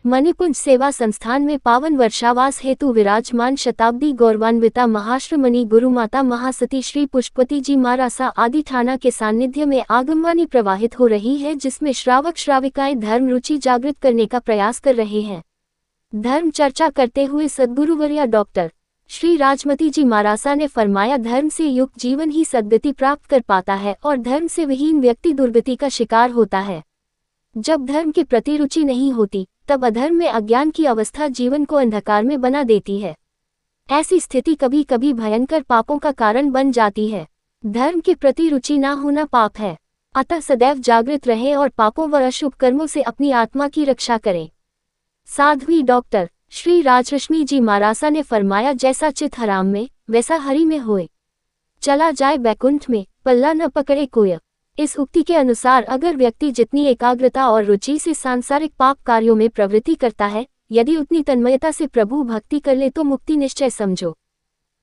मणिपुंज सेवा संस्थान में पावन वर्षावास हेतु विराजमान शताब्दी गौरवान्विता महाश्रमणी गुरुमाता महासती श्री पुष्पवती जी मारासा आदि ठाणा के सानिध्य में आगमवाणी प्रवाहित हो रही है, जिसमें श्रावक श्राविकाएं धर्म रुचि जागृत करने का प्रयास कर रहे हैं। धर्म चर्चा करते हुए सद्गुरुवर्या डॉक्टर श्री राजमती जी मारासा ने फरमाया, धर्म से युक्त जीवन ही सद्गति प्राप्त कर पाता है और धर्म से विहीन व्यक्ति दुर्गति का शिकार होता है। जब धर्म के प्रति रुचि नहीं होती तब अधर्म में अज्ञान की अवस्था जीवन को अंधकार में बना देती है। ऐसी स्थिति कभी कभी भयंकर पापों का कारण बन जाती है। धर्म के प्रति रुचि न होना पाप है, अतः सदैव जागृत रहें और पापों व अशुभ कर्मों से अपनी आत्मा की रक्षा करें। साध्वी डॉक्टर श्री राजरश्मि जी मारासा ने फरमाया, जैसा चित हराम में वैसा हरि में होए, चला जाए बैकुंठ में पल्ला न पकड़े कोय। इस उक्ति के अनुसार अगर व्यक्ति जितनी एकाग्रता और रुचि से सांसारिक पाप कार्यों में प्रवृत्ति करता है, यदि उतनी तन्मयता से प्रभु भक्ति कर ले तो मुक्ति निश्चय समझो।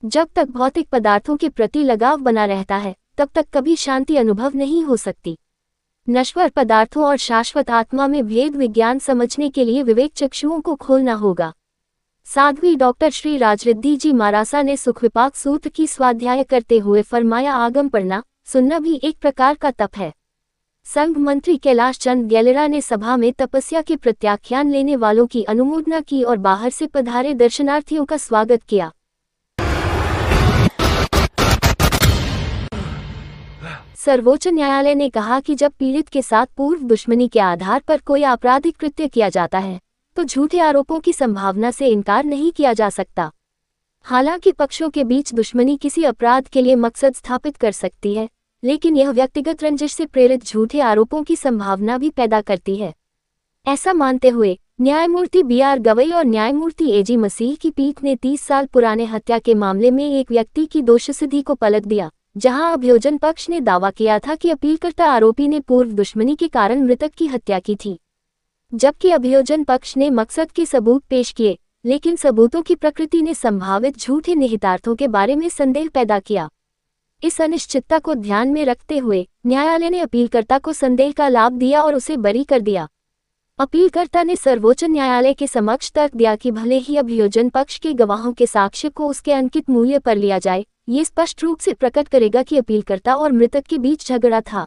जब तक भौतिक पदार्थों के प्रति लगाव बना रहता है तब तक कभी शांति अनुभव नहीं हो सकती। नश्वर पदार्थों और शाश्वत आत्मा में भेद विज्ञान समझने के लिए विवेक चक्षुओं को खोलना होगा। साध्वी डॉक्टर श्री राजरिद्धि जी मारासा ने सुखविपाक सूत्र की स्वाध्याय करते हुए फरमाया, आगम पढ़ना सुनना भी एक प्रकार का तप है। संघ मंत्री कैलाश चंद गैलेरा ने सभा में तपस्या के प्रत्याख्यान लेने वालों की अनुमोदना की और बाहर से पधारे दर्शनार्थियों का स्वागत किया। सर्वोच्च न्यायालय ने कहा कि जब पीड़ित के साथ पूर्व दुश्मनी के आधार पर कोई आपराधिक कृत्य किया जाता है तो झूठे आरोपों की संभावना से इनकार नहीं किया जा सकता। हालांकि पक्षों के बीच दुश्मनी किसी अपराध के लिए मकसद स्थापित कर सकती है, लेकिन यह व्यक्तिगत रंजिश से प्रेरित झूठे आरोपों की संभावना भी पैदा करती है। ऐसा मानते हुए न्यायमूर्ति BR गवई और न्यायमूर्ति AG मसीह की पीठ ने 30 साल पुराने हत्या के मामले में एक व्यक्ति की दोषसिद्धि को पलट दिया, जहां अभियोजन पक्ष ने दावा किया था कि अपीलकर्ता आरोपी ने पूर्व दुश्मनी के कारण मृतक की हत्या की थी, जबकि अभियोजन पक्ष ने मकसद के सबूत पेश किए, लेकिन सबूतों की प्रकृति ने संभावित झूठे निहितार्थों के बारे में संदेह पैदा किया। इस अनिश्चितता को ध्यान में रखते हुए न्यायालय ने अपीलकर्ता को संदेह का लाभ दिया और उसे बरी कर दिया। अपीलकर्ता ने सर्वोच्च न्यायालय के समक्ष तर्क दिया कि भले ही अभियोजन पक्ष के गवाहों के साक्ष्य को उसके अंकित मूल्य पर लिया जाए, ये स्पष्ट रूप से प्रकट करेगा कि अपीलकर्ता और मृतक के बीच झगड़ा था।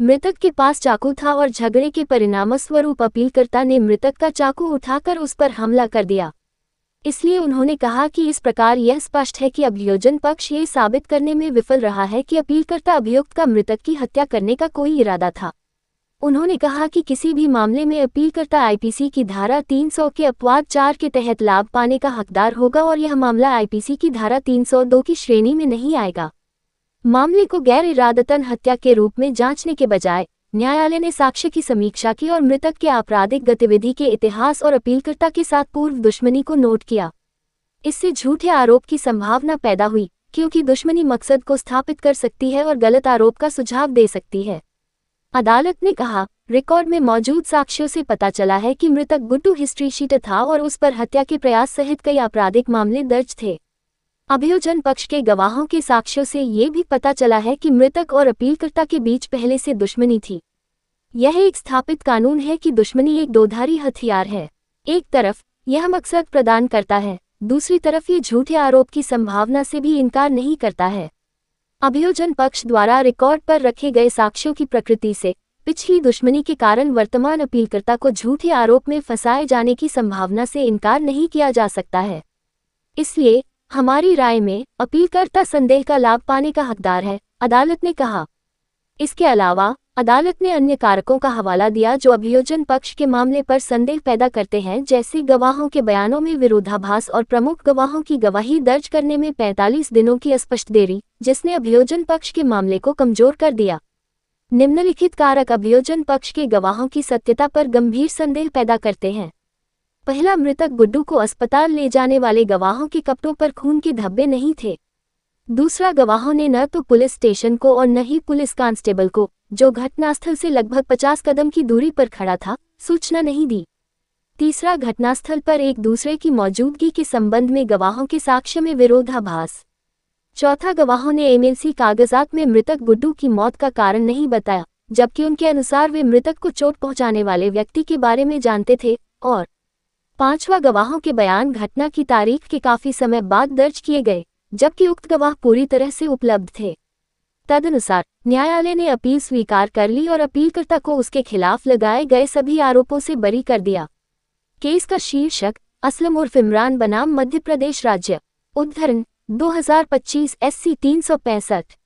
मृतक के पास चाकू था और झगड़े के परिणामस्वरूप अपीलकर्ता ने मृतक का चाकू उठाकर उस पर हमला कर दिया। इसलिए उन्होंने कहा कि इस प्रकार यह स्पष्ट है कि अभियोजन पक्ष ये साबित करने में विफल रहा है कि अपीलकर्ता अभियुक्त का मृतक की हत्या करने का कोई इरादा था। उन्होंने कहा कि किसी भी मामले में अपीलकर्ता IPC की धारा 300 के अपवाद 4 के तहत लाभ पाने का हकदार होगा और यह मामला IPC की धारा 302 की श्रेणी में नहीं आएगा। मामले को गैर इरादतन हत्या के रूप में जांचने के बजाय न्यायालय ने साक्ष्य की समीक्षा की और मृतक के आपराधिक गतिविधि के इतिहास और अपीलकर्ता के साथ पूर्व दुश्मनी को नोट किया। इससे झूठे आरोप की संभावना पैदा हुई, क्योंकि दुश्मनी मकसद को स्थापित कर सकती है और गलत आरोप का सुझाव दे सकती है। अदालत ने कहा, रिकॉर्ड में मौजूद साक्ष्यों से पता चला है कि मृतक गुड्डू हिस्ट्री शीटर था और उस पर हत्या के प्रयास सहित कई आपराधिक मामले दर्ज थे। अभियोजन पक्ष के गवाहों के साक्ष्यों से ये भी पता चला है कि मृतक और अपीलकर्ता के बीच पहले से दुश्मनी थी। यह एक स्थापित कानून है कि दुश्मनी एक दोधारी हथियार है। एक तरफ यह मकसद प्रदान करता है, दूसरी तरफ ये झूठे आरोप की संभावना से भी इनकार नहीं करता है। अभियोजन पक्ष द्वारा रिकॉर्ड पर रखे गए साक्ष्यों की प्रकृति से पिछली दुश्मनी के कारण वर्तमान अपीलकर्ता को झूठे आरोप में फंसाए जाने की संभावना से इनकार नहीं किया जा सकता है। इसलिए हमारी राय में अपीलकर्ता संदेह का लाभ पाने का हकदार है, अदालत ने कहा। इसके अलावा अदालत ने अन्य कारकों का हवाला दिया जो अभियोजन पक्ष के मामले पर संदेह पैदा करते हैं, जैसे गवाहों के बयानों में विरोधाभास और प्रमुख गवाहों की गवाही दर्ज करने में 45 दिनों की अस्पष्ट देरी, जिसने अभियोजन पक्ष के मामले को कमजोर कर दिया। निम्नलिखित कारक अभियोजन पक्ष के गवाहों की सत्यता पर गंभीर संदेह पैदा करते हैं। पहला, मृतक गुड्डू को अस्पताल ले जाने वाले गवाहों के कपड़ों पर खून के धब्बे नहीं थे। दूसरा, गवाहों ने न तो पुलिस स्टेशन को और न ही पुलिस कांस्टेबल को, जो घटनास्थल से लगभग 50 कदम की दूरी पर खड़ा था, सूचना नहीं दी। तीसरा, घटनास्थल पर एक दूसरे की मौजूदगी के संबंध में गवाहों के साक्ष्य में विरोधाभास। चौथा, गवाहों ने MLC कागजात में मृतक गुड्डू की मौत का कारण नहीं बताया, जबकि उनके अनुसार वे मृतक को चोट पहुंचाने वाले व्यक्ति के बारे में जानते थे। और पांचवा गवाहों के बयान घटना की तारीख के काफी समय बाद दर्ज किए गए, जबकि उक्त गवाह पूरी तरह से उपलब्ध थे। तदनुसार न्यायालय ने अपील स्वीकार कर ली और अपीलकर्ता को उसके खिलाफ लगाए गए सभी आरोपों से बरी कर दिया। केस का शीर्षक असलम उर्फ इमरान बनाम मध्य प्रदेश राज्य, उद्धरण 2025 SC 365।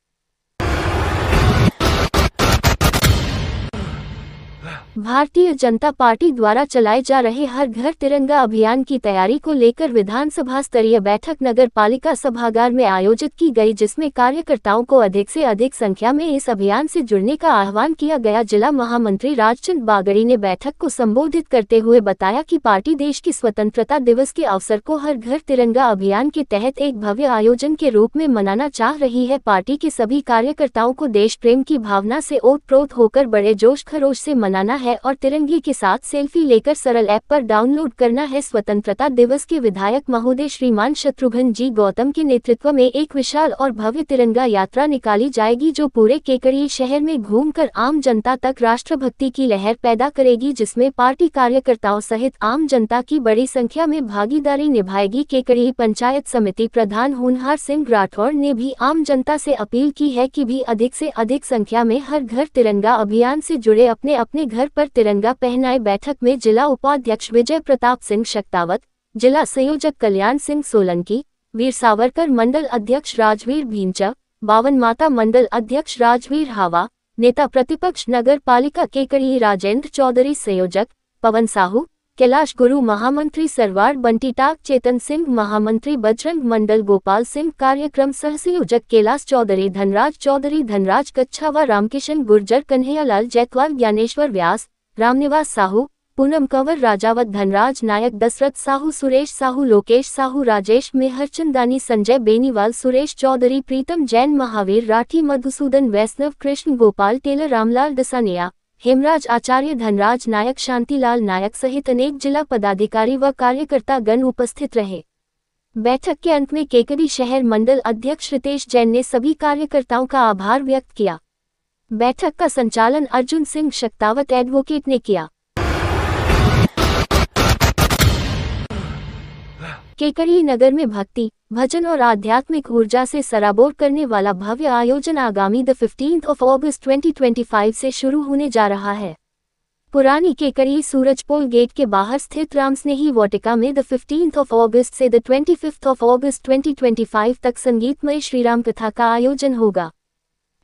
भारतीय जनता पार्टी द्वारा चलाए जा रहे हर घर तिरंगा अभियान की तैयारी को लेकर विधानसभा स्तरीय बैठक नगर पालिका सभागार में आयोजित की गई, जिसमें कार्यकर्ताओं को अधिक से अधिक संख्या में इस अभियान से जुड़ने का आह्वान किया गया। जिला महामंत्री राजचंद बागड़ी ने बैठक को संबोधित करते हुए बताया कि पार्टी देश की स्वतंत्रता दिवस के अवसर को हर घर तिरंगा अभियान के तहत एक भव्य आयोजन के रूप में मनाना चाह रही है। पार्टी के सभी कार्यकर्ताओं को देश प्रेम की भावना से ओतप्रोत होकर बड़े जोश खरोश से मनाना है और तिरंगे के साथ सेल्फी लेकर सरल ऐप पर डाउनलोड करना है। स्वतंत्रता दिवस के विधायक महोदय श्रीमान शत्रुघ्न जी गौतम के नेतृत्व में एक विशाल और भव्य तिरंगा यात्रा निकाली जाएगी, जो पूरे केकड़ी शहर में घूमकर आम जनता तक राष्ट्रभक्ति की लहर पैदा करेगी, जिसमें पार्टी कार्यकर्ताओं सहित आम जनता की बड़ी संख्या में भागीदारी निभाएगी। केकड़ी पंचायत समिति प्रधान होनहार सिंह राठौड़ ने भी आम जनता से अपील की है कि भी अधिक से अधिक संख्या में हर घर तिरंगा अभियान से जुड़े अपने अपने घर पर तिरंगा पहनाए। बैठक में जिला उपाध्यक्ष विजय प्रताप सिंह शक्तावत, जिला संयोजक कल्याण सिंह सोलंकी, वीर सावरकर मंडल अध्यक्ष राजवीर भींचा, बावन माता मंडल अध्यक्ष राजवीर हावा, नेता प्रतिपक्ष नगर पालिका केकड़ी राजेंद्र चौधरी, संयोजक पवन साहू, कैलाश गुरु महामंत्री सरवार बंटी टाक, चेतन सिंह महामंत्री बजरंग मंडल गोपाल सिंह, कार्यक्रम सह संयोजक कैलाश चौधरी, धनराज कच्छावा, रामकिशन गुर्जर, कन्हैयालाल जैतवाल, ज्ञानेश्वर व्यास, रामनिवास साहू, पूनम कंवर, राजावत धनराज नायक, दशरथ साहू, सुरेश साहू, लोकेश साहू, राजेश मेहरचंदानी, संजय बेनीवाल, सुरेश चौधरी, प्रीतम जैन, महावीर राठी, मधुसूदन वैष्णव, कृष्ण गोपाल टेलर, रामलाल दसानिया, हेमराज आचार्य, धनराज नायक, शांतिलाल नायक सहित अनेक जिला पदाधिकारी व कार्यकर्ता गण उपस्थित रहे। बैठक के अंत में केकड़ी शहर मंडल अध्यक्ष रितेश जैन ने सभी कार्यकर्ताओं का आभार व्यक्त किया। बैठक का संचालन अर्जुन सिंह शक्तावत एडवोकेट ने किया। केकड़ी नगर में भक्ति, भजन और आध्यात्मिक ऊर्जा से सराबोर करने वाला भव्य आयोजन आगामी 15 अगस्त 2025 से शुरू होने जा रहा है। पुरानी केकड़ी सूरजपोल गेट के बाहर स्थित रामस्नेही वाटिका में 15 अगस्त से 25 अगस्त 2025 तक संगीतमय श्रीराम कथा का आयोजन होगा।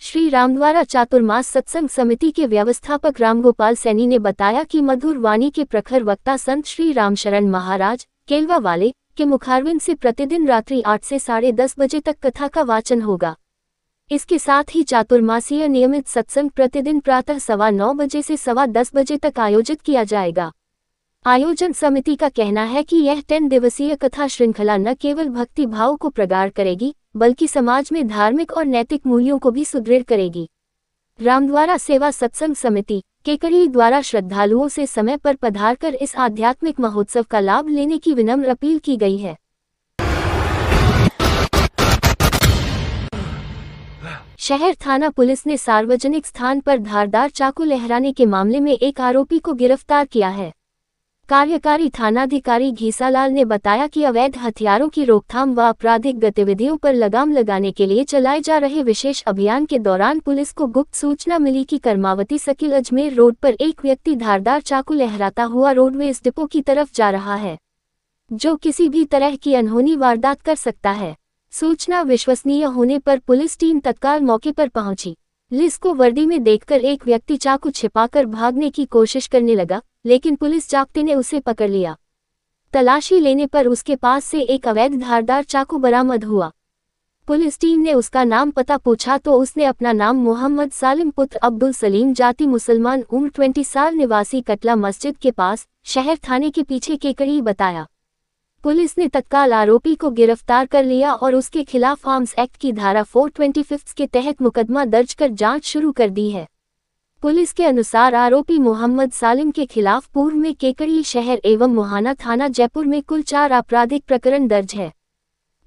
श्री रामद्वारा चातुर्मास सत्संग समिति के व्यवस्थापक रामगोपाल सैनी ने बताया कि मधुर वाणी के प्रखर वक्ता संत श्री रामशरण महाराज केलवा वाले के मुखारविंद से प्रतिदिन रात्रि 8 से 10:30 बजे तक कथा का वाचन होगा। इसके साथ ही चातुर्मासीय नियमित सत्संग प्रतिदिन प्रातः 9:15 बजे से 10:15 बजे तक आयोजित किया जाएगा। आयोजन समिति का कहना है कि यह 10 दिवसीय कथा श्रृंखला न केवल भक्ति भाव को प्रगाढ़ करेगी, बल्कि समाज में धार्मिक और नैतिक मूल्यों को भी सुदृढ़ करेगी। रामद्वारा सेवा सत्संग समिति केकड़ी द्वारा श्रद्धालुओं से समय पर पधारकर इस आध्यात्मिक महोत्सव का लाभ लेने की विनम्र अपील की गई है। शहर थाना पुलिस ने सार्वजनिक स्थान पर धारदार चाकू लहराने के मामले में एक आरोपी को गिरफ्तार किया है। कार्यकारी थानाधिकारी घीसालाल ने बताया कि अवैध हथियारों की रोकथाम व आपराधिक गतिविधियों पर लगाम लगाने के लिए चलाए जा रहे विशेष अभियान के दौरान पुलिस को गुप्त सूचना मिली कि कर्मावती सकिल अजमेर रोड पर एक व्यक्ति धारदार चाकू लहराता हुआ रोडवेज डिपो की तरफ जा रहा है, जो किसी भी तरह की अनहोनी वारदात कर सकता है। सूचना विश्वसनीय होने पर पुलिस टीम तत्काल मौके पर पहुंची। पुलिस को वर्दी में देखकर एक व्यक्ति चाकू छिपाकर भागने की कोशिश करने लगा, लेकिन पुलिस जाप्ते ने उसे पकड़ लिया। तलाशी लेने पर उसके पास से एक अवैध धारदार चाकू बरामद हुआ। पुलिस टीम ने उसका नाम पता पूछा तो उसने अपना नाम मोहम्मद सालिम पुत्र अब्दुल सलीम, जाति मुसलमान, उम्र 20 साल, निवासी कटला मस्जिद के पास, शहर थाने के पीछे केकड़ी बताया। पुलिस ने तत्काल आरोपी को गिरफ्तार कर लिया और उसके खिलाफ आर्म्स एक्ट की धारा 425 के तहत मुकदमा दर्ज कर जांच शुरू कर दी है। पुलिस के अनुसार आरोपी मोहम्मद सालिम के खिलाफ पूर्व में केकड़ी शहर एवं मोहाना थाना जयपुर में कुल 4 आपराधिक प्रकरण दर्ज है।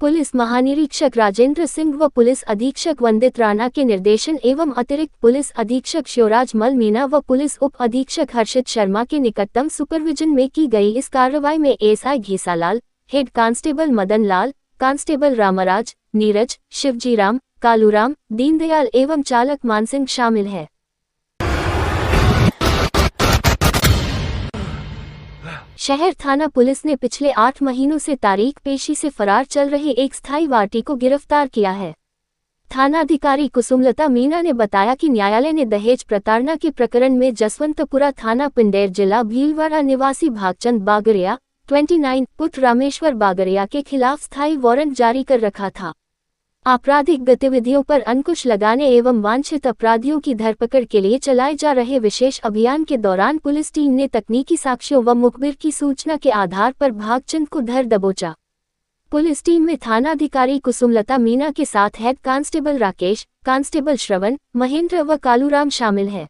पुलिस महानिरीक्षक राजेंद्र सिंह व पुलिस अधीक्षक वंदित राणा के निर्देशन एवं अतिरिक्त पुलिस अधीक्षक शिवराज मल मीणा व पुलिस उप अधीक्षक हर्षित शर्मा के निकटतम सुपरविजन में की गई इस कार्रवाई में ASI Ghisalal, head constable Madan Lal, constable Ramraj, Neeraj, Shivjiram, Kaluram, Deendayal एवं चालक मानसिंह शामिल है। शहर थाना पुलिस ने पिछले 8 महीनों से तारीख पेशी से फरार चल रहे एक स्थायी वारटी को गिरफ्तार किया है। थानाधिकारी कुसुमलता मीणा ने बताया कि न्यायालय ने दहेज प्रताड़ना के प्रकरण में जसवंतपुरा थाना पिंडेर जिला भीलवाड़ा निवासी भागचंद बागरिया 29 पुत्र रामेश्वर बागरिया के खिलाफ स्थायी वारंट जारी कर रखा था। आपराधिक गतिविधियों पर अंकुश लगाने एवं वांछित अपराधियों की धरपकड़ के लिए चलाए जा रहे विशेष अभियान के दौरान पुलिस टीम ने तकनीकी साक्ष्यों व मुखबिर की सूचना के आधार पर भागचंद को धर दबोचा। पुलिस टीम में थानाधिकारी कुसुमलता मीणा के साथ हेड कांस्टेबल राकेश, कांस्टेबल श्रवण, महेंद्र व कालूराम शामिल हैं।